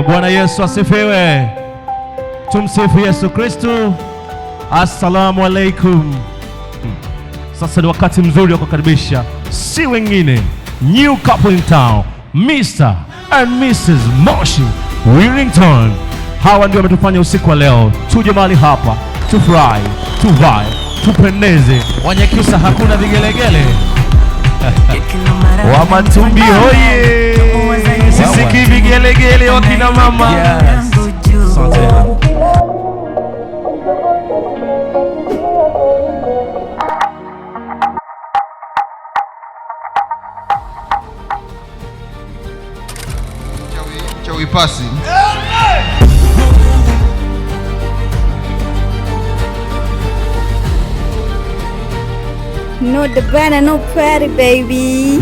Bwana Yesu asifiwe. Tumsifu Yesu Kristo. Assalamu alaikum. Sasa ni wakati mzuri wa kukaribisha si wengine, new couple in town, Mr. and Mrs. Moshi Willington. Hawa ndio wametufanya usiku wa leo tuje mahali hapa tufurahi, tuvae, tupendeze. Wanyakyusa hakuna vigelegele. Wa Matumbi hoye, sisiki vigelegele wakina mama. Asante. Chawi pasi. No the banner, no party, baby.